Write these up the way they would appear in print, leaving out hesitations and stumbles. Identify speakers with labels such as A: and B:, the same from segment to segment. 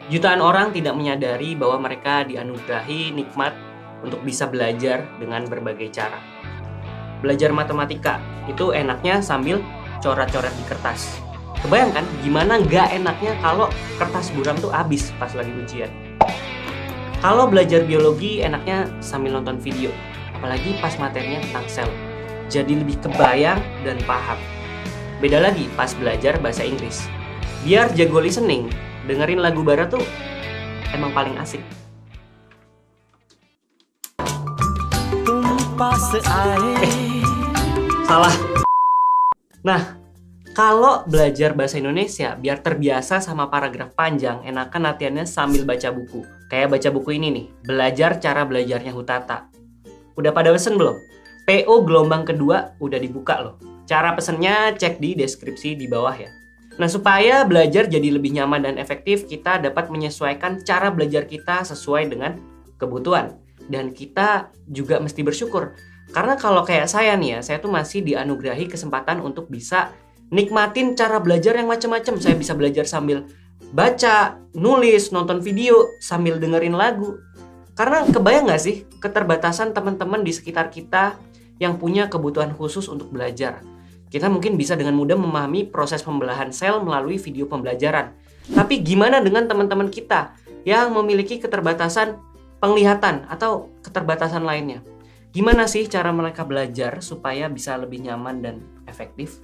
A: Jutaan orang tidak menyadari bahwa mereka dianugerahi nikmat untuk bisa belajar dengan berbagai cara. Belajar matematika itu enaknya sambil coret-coret di kertas. Kebayangkan gimana nggak enaknya kalau kertas buram tuh habis pas lagi ujian. Kalau belajar biologi enaknya sambil nonton video, apalagi pas materinya tentang sel. Jadi lebih kebayang dan paham. Beda lagi pas belajar bahasa Inggris. Biar jago listening, dengerin lagu barat tuh emang paling asik. Salah. Nah, kalau belajar bahasa Indonesia biar terbiasa sama paragraf panjang, enakan latihannya sambil baca buku. Kayak baca buku ini nih, Belajar Cara Belajarnya Hutata. Udah pada pesen belum? PO gelombang kedua udah dibuka loh. Cara pesennya cek di deskripsi di bawah ya. Nah, supaya belajar jadi lebih nyaman dan efektif, kita dapat menyesuaikan cara belajar kita sesuai dengan kebutuhan. Dan kita juga mesti bersyukur. Karena kalau kayak saya nih ya, saya tuh masih dianugerahi kesempatan untuk bisa nikmatin cara belajar yang macam-macam. Saya bisa belajar sambil baca, nulis, nonton video, sambil dengerin lagu. Karena kebayang gak sih keterbatasan teman-teman di sekitar kita yang punya kebutuhan khusus untuk belajar. Kita mungkin bisa dengan mudah memahami proses pembelahan sel melalui video pembelajaran. Tapi gimana dengan teman-teman kita yang memiliki keterbatasan penglihatan atau keterbatasan lainnya? Gimana sih cara mereka belajar supaya bisa lebih nyaman dan efektif?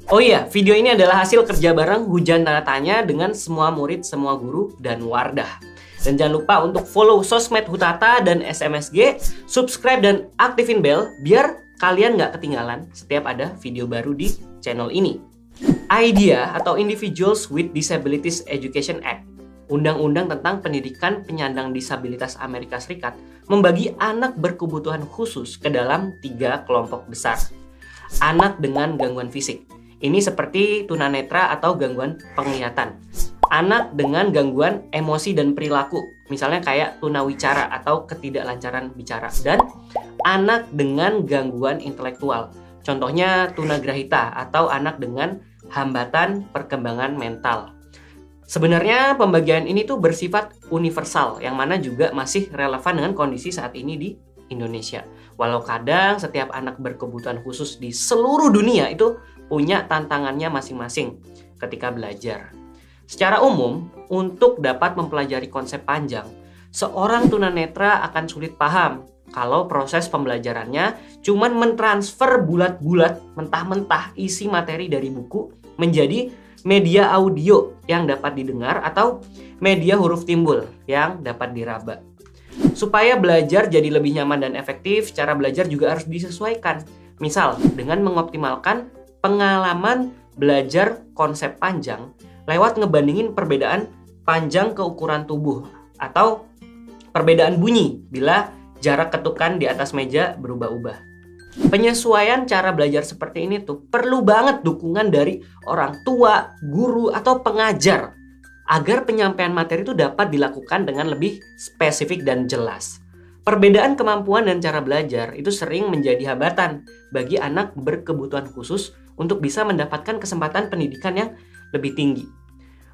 A: Oh iya, video ini adalah hasil kerja bareng Hujan Tanda Tanya dengan semua murid, semua guru, dan Wardah. Dan jangan lupa untuk follow sosmed Hutata dan SMSG, subscribe dan aktifin bell biar kalian nggak ketinggalan setiap ada video baru di channel ini. IDEA atau Individuals with Disabilities Education Act, Undang-Undang tentang Pendidikan Penyandang Disabilitas Amerika Serikat, membagi anak berkebutuhan khusus ke dalam 3 kelompok besar. Anak dengan gangguan fisik. Ini seperti tunanetra atau gangguan penglihatan. Anak dengan gangguan emosi dan perilaku, misalnya kayak tunawicara atau ketidaklancaran bicara. Dan anak dengan gangguan intelektual, contohnya tunagrahita atau anak dengan hambatan perkembangan mental. Sebenarnya pembagian ini tuh bersifat universal, yang mana juga masih relevan dengan kondisi saat ini di Indonesia. Walau kadang setiap anak berkebutuhan khusus di seluruh dunia itu punya tantangannya masing-masing ketika belajar. Secara umum, untuk dapat mempelajari konsep panjang, seorang tunanetra akan sulit paham kalau proses pembelajarannya cuman mentransfer bulat-bulat, mentah-mentah isi materi dari buku menjadi media audio yang dapat didengar atau media huruf timbul yang dapat diraba. Supaya belajar jadi lebih nyaman dan efektif, cara belajar juga harus disesuaikan. Misal, dengan mengoptimalkan pengalaman belajar konsep panjang lewat ngebandingin perbedaan panjang keukuran tubuh atau perbedaan bunyi bila jarak ketukan di atas meja berubah-ubah. Penyesuaian cara belajar seperti ini tuh perlu banget dukungan dari orang tua, guru, atau pengajar agar penyampaian materi itu dapat dilakukan dengan lebih spesifik dan jelas. Perbedaan kemampuan dan cara belajar itu sering menjadi hambatan bagi anak berkebutuhan khusus untuk bisa mendapatkan kesempatan pendidikan yang lebih tinggi.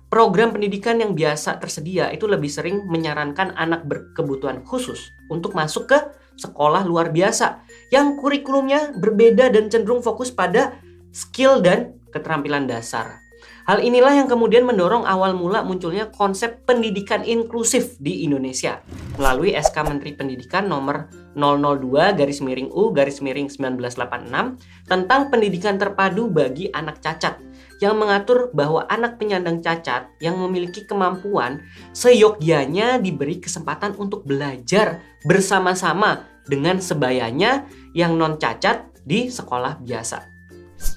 A: Program pendidikan yang biasa tersedia itu lebih sering menyarankan anak berkebutuhan khusus untuk masuk ke sekolah luar biasa yang kurikulumnya berbeda dan cenderung fokus pada skill dan keterampilan dasar. Hal inilah yang kemudian mendorong awal mula munculnya konsep pendidikan inklusif di Indonesia melalui SK Menteri Pendidikan nomor 002-U-1986 tentang pendidikan terpadu bagi anak cacat yang mengatur bahwa anak penyandang cacat yang memiliki kemampuan seyogyanya diberi kesempatan untuk belajar bersama-sama dengan sebayanya yang non-cacat di sekolah biasa.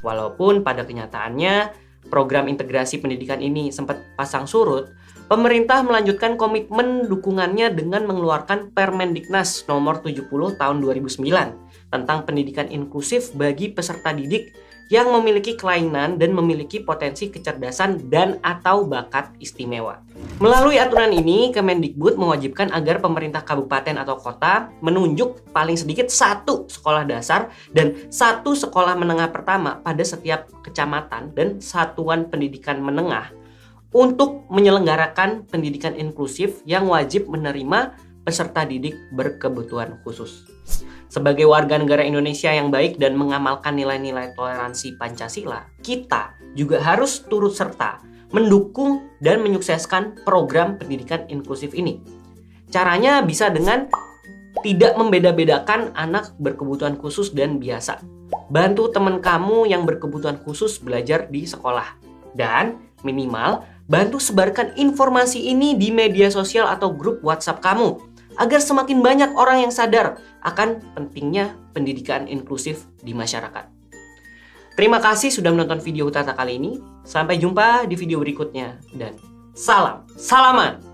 A: Walaupun pada kenyataannya program integrasi pendidikan ini sempat pasang surut, pemerintah melanjutkan komitmen dukungannya dengan mengeluarkan Permendiknas nomor 70 tahun 2009 tentang pendidikan inklusif bagi peserta didik yang memiliki kelainan dan memiliki potensi kecerdasan dan atau bakat istimewa. Melalui aturan ini, Kemendikbud mewajibkan agar pemerintah kabupaten atau kota menunjuk paling sedikit 1 sekolah dasar dan 1 sekolah menengah pertama pada setiap kecamatan dan satuan pendidikan menengah untuk menyelenggarakan pendidikan inklusif yang wajib menerima peserta didik berkebutuhan khusus. Sebagai warga negara Indonesia yang baik dan mengamalkan nilai-nilai toleransi Pancasila, kita juga harus turut serta mendukung dan menyukseskan program pendidikan inklusif ini. Caranya bisa dengan tidak membeda-bedakan anak berkebutuhan khusus dan biasa. Bantu teman kamu yang berkebutuhan khusus belajar di sekolah. Dan minimal, bantu sebarkan informasi ini di media sosial atau grup WhatsApp kamu, agar semakin banyak orang yang sadar akan pentingnya pendidikan inklusif di masyarakat. Terima kasih sudah menonton video Hutata kali ini. Sampai jumpa di video berikutnya. Dan salaman!